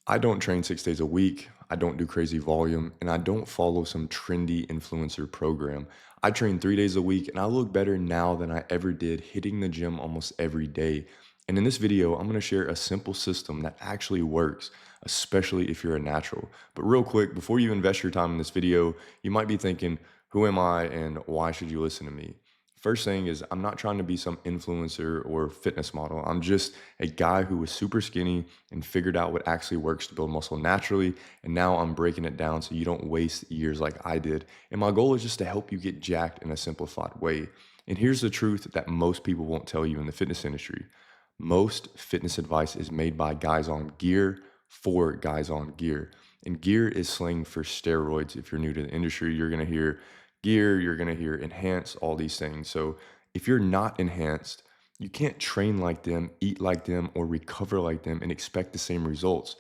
I don't train 6 days a week. I don't do crazy volume and I don't follow some trendy influencer program. I train 3 days a week and I look better now than I ever did hitting the gym almost every day. And in this video, I'm going to share a simple system that actually works, especially if you're a natural. But real quick, before you invest your time in this video, you might be thinking, who am I and why should you listen to me? First thing is, I'm not trying to be some influencer or fitness model. I'm just a guy who was super skinny and figured out what actually works to build muscle naturally. And now I'm breaking it down so you don't waste years like I did. And my goal is just to help you get jacked in a simplified way. And here's the truth that most people won't tell you in the fitness industry. Most fitness advice is made by guys on gear for guys on gear. And gear is slang for steroids. If you're new to the industry, you're going to hear gear, you're going to hear enhance, all these things. So if you're not enhanced, you can't train like them, eat like them, or recover like them and expect the same results.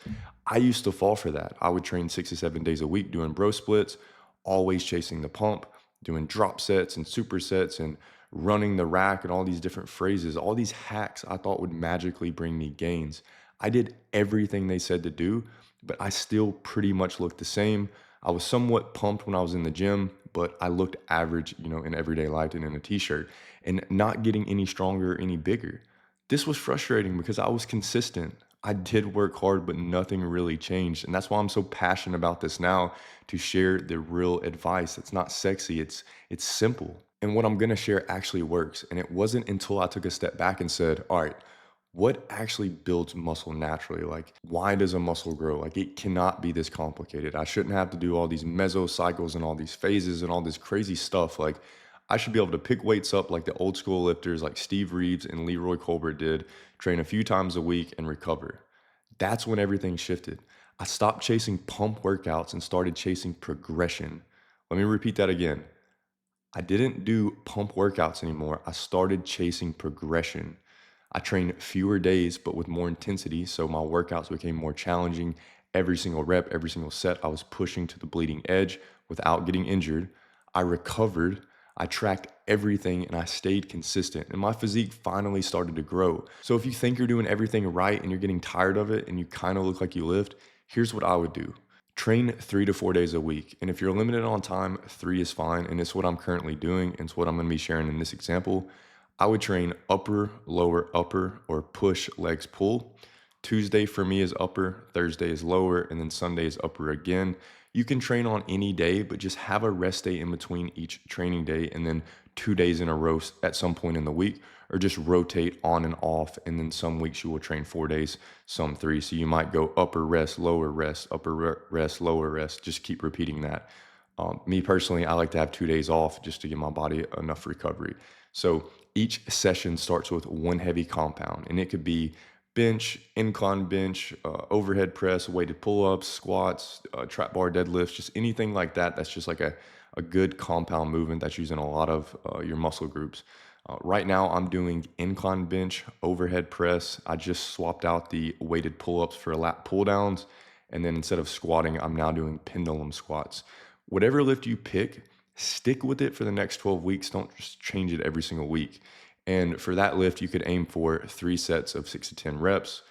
I used to fall for that. I would train 6 to 7 days a week doing bro splits, always chasing the pump, doing drop sets and supersets and running the rack and all these different phrases, all these hacks I thought would magically bring me gains. I did everything they said to do, but I still pretty much looked the same. I was somewhat pumped when I was in the gym, but I looked average, in everyday life and in a t-shirt and not getting any stronger, any bigger. This was frustrating because I was consistent. I did work hard, but nothing really changed. And that's why I'm so passionate about this now, to share the real advice. It's not sexy, it's simple. And what I'm going to share actually works. And it wasn't until I took a step back and said, all right, what actually builds muscle naturally? Like, why does a muscle grow? Like, it cannot be this complicated. I shouldn't have to do all these mesocycles and all these phases and all this crazy stuff. Like, I should be able to pick weights up like the old school lifters, like Steve Reeves and Leroy Colbert did, train a few times a week and recover. That's when everything shifted. I stopped chasing pump workouts and started chasing progression. Let me repeat that again. I didn't do pump workouts anymore. I started chasing progression. I trained fewer days, but with more intensity. So my workouts became more challenging. Every single rep, every single set, I was pushing to the bleeding edge without getting injured. I recovered. I tracked everything and I stayed consistent. And my physique finally started to grow. So if you think you're doing everything right and you're getting tired of it and you kind of look like you lift, here's what I would do. Train 3 to 4 days a week. And if you're limited on time, three is fine. And it's what I'm currently doing. And it's what I'm going to be sharing in this example. I would train upper, lower, upper, or push, legs, pull. Tuesday for me is upper, Thursday is lower, and then Sunday is upper again. You can train on any day, but just have a rest day in between each training day and then 2 days in a row at some point in the week, or just rotate on and off. And then some weeks you will train 4 days, some three. So you might go upper rest, lower rest, rest, lower rest. Just keep repeating that. Me personally, I like to have 2 days off just to give my body enough recovery. So each session starts with one heavy compound, and it could be bench, incline bench, overhead press, weighted pull-ups, squats, trap bar deadlifts, just anything like that. That's just like a good compound movement that's using a lot of your muscle groups. Right now, I'm doing incline bench, overhead press. I just swapped out the weighted pull-ups for lat pull-downs. And then instead of squatting, I'm now doing pendulum squats. Whatever lift you pick, stick with it for the next 12 weeks. Don't just change it every single week. And for that lift, you could aim for 3 sets of 6 to 10 reps,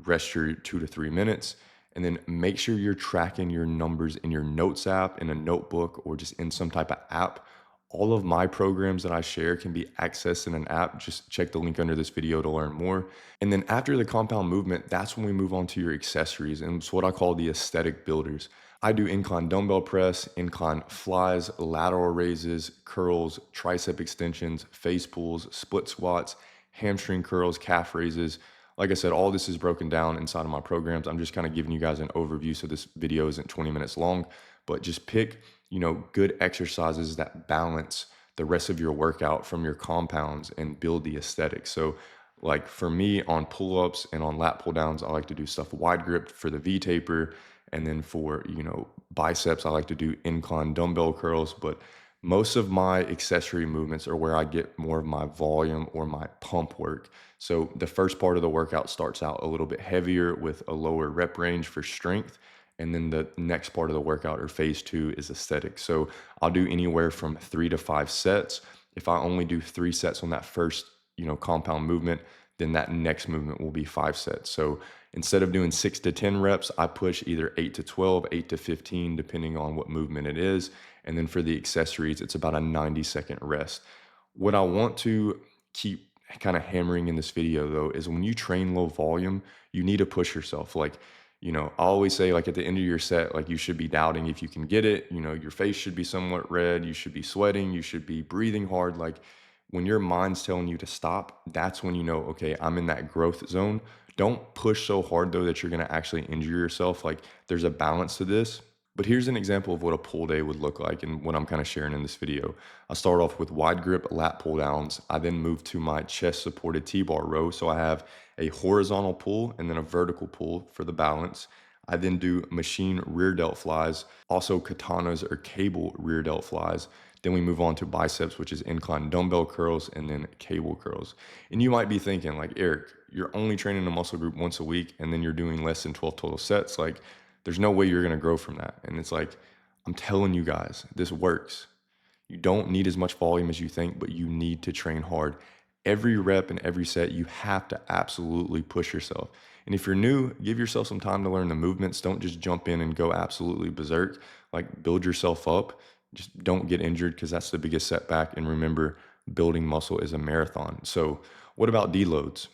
rest your 2 to 3 minutes, and then make sure you're tracking your numbers in your notes app, in a notebook, or just in some type of app. All of my programs that I share can be accessed in an app. Just check the link under this video to learn more. And then after the compound movement, that's when we move on to your accessories. And it's what I call the aesthetic builders. I do incline dumbbell press, incline flies, lateral raises, curls, tricep extensions, face pulls, split squats, hamstring curls, calf raises. Like I said, all this is broken down inside of my programs. I'm just kind of giving you guys an overview so this video isn't 20 minutes long, but just pick, good exercises that balance the rest of your workout from your compounds and build the aesthetic. So like for me on pull-ups and on lat pull downs, I like to do stuff wide grip for the V taper. And then for, biceps, I like to do incline dumbbell curls, but most of my accessory movements are where I get more of my volume or my pump work. So the first part of the workout starts out a little bit heavier with a lower rep range for strength. And then the next part of the workout, or phase two, is aesthetic. So I'll do anywhere from 3 to 5 sets. If I only do 3 sets on that first, compound movement, then that next movement will be 5 sets. So Instead of doing 6 to 10 reps, I push either 8 to 12, 8 to 15, depending on what movement it is. And then for the accessories, it's about a 90-second rest. What I want to keep kind of hammering in this video though is when you train low volume, you need to push yourself. Like, I always say, like, at the end of your set, like, you should be doubting if you can get it. Your face should be somewhat red. You should be sweating. You should be breathing hard. Like, when your mind's telling you to stop, that's when you know, okay, I'm in that growth zone. Don't push so hard though that you're going to actually injure yourself. Like, there's a balance to this. But here's an example of what a pull day would look like and what I'm kind of sharing in this video. I start off with wide grip lat pull downs. I then move to my chest supported T-bar row. So I have a horizontal pull and then a vertical pull for the balance. I then do machine rear delt flies, also katanas or cable rear delt flies. Then we move on to biceps, which is incline dumbbell curls and then cable curls. And you might be thinking, like, Eric, you're only training a muscle group once a week and then you're doing less than 12 total sets. Like, there's no way you're going to grow from that. And it's like, I'm telling you guys, this works. You don't need as much volume as you think, but you need to train hard. Every rep and every set, you have to absolutely push yourself. And if you're new, give yourself some time to learn the movements. Don't just jump in and go absolutely berserk. Like, build yourself up. Just don't get injured, because that's the biggest setback. And remember, building muscle is a marathon. So what about deloads?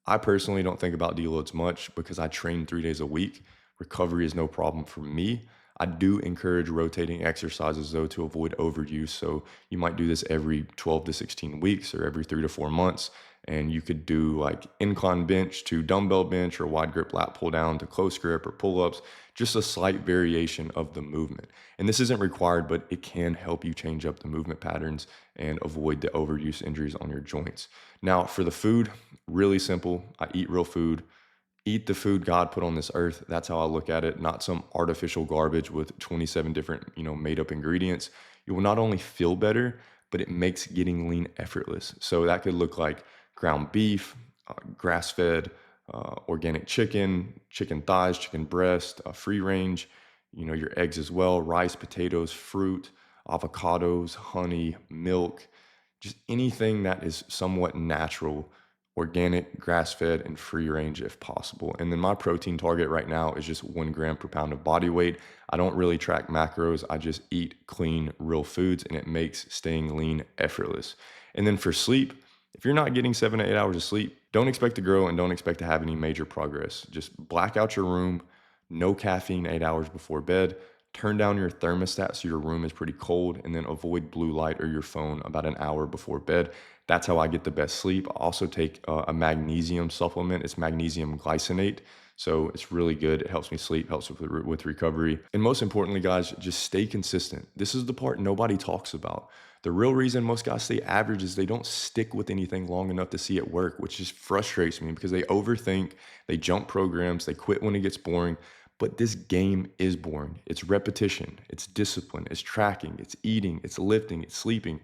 I personally don't think about deloads much because I train 3 days a week. Recovery is no problem for me. I do encourage rotating exercises though to avoid overuse. So you might do this every 12 to 16 weeks or every 3 to 4 months. And you could do like incline bench to dumbbell bench, or wide grip lat pull down to close grip, or pull ups, just a slight variation of the movement. And this isn't required, but it can help you change up the movement patterns and avoid the overuse injuries on your joints. Now, for the food, really simple. I eat real food. Eat the food God put on this earth. That's how I look at it, not some artificial garbage with 27 different, made up ingredients. You will not only feel better, but it makes getting lean effortless. So that could look like ground beef, grass fed, organic chicken, chicken thighs, chicken breast, free range, your eggs as well, rice, potatoes, fruit, avocados, honey, milk, just anything that is somewhat natural, organic, grass-fed, and free range if possible. And then my protein target right now is just 1 gram per pound of body weight. I don't really track macros. I just eat clean, real foods, and it makes staying lean effortless. And then for sleep, if you're not getting 7 to 8 hours of sleep, don't expect to grow and don't expect to have any major progress. Just black out your room, no caffeine 8 hours before bed. Turn down your thermostat so your room is pretty cold, and then avoid blue light or your phone about an hour before bed. That's how I get the best sleep. I also take a magnesium supplement. It's magnesium glycinate. So it's really good. It helps me sleep, helps with recovery. And most importantly, guys, just stay consistent. This is the part nobody talks about. The real reason most guys stay average is they don't stick with anything long enough to see it work, which just frustrates me because they overthink, they jump programs, they quit when it gets boring. But this game is boring. It's repetition, it's discipline, it's tracking, it's eating, it's lifting, it's sleeping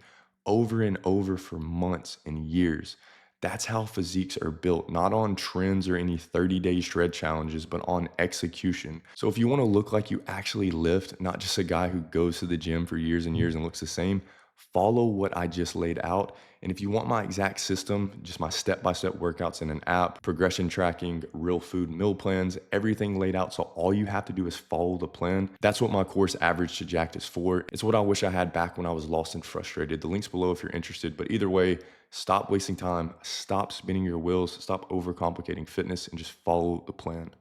over and over for months and years. That's how physiques are built, not on trends or any 30-day shred challenges, but on execution. So if you want to look like you actually lift, not just a guy who goes to the gym for years and years and looks the same, follow what I just laid out. And if you want my exact system, just my step-by-step workouts in an app, progression tracking, real food meal plans, everything laid out. So all you have to do is follow the plan. That's what my course Average to Jacked is for. It's what I wish I had back when I was lost and frustrated. The link's below if you're interested. But either way, stop wasting time, stop spinning your wheels, stop overcomplicating fitness, and just follow the plan.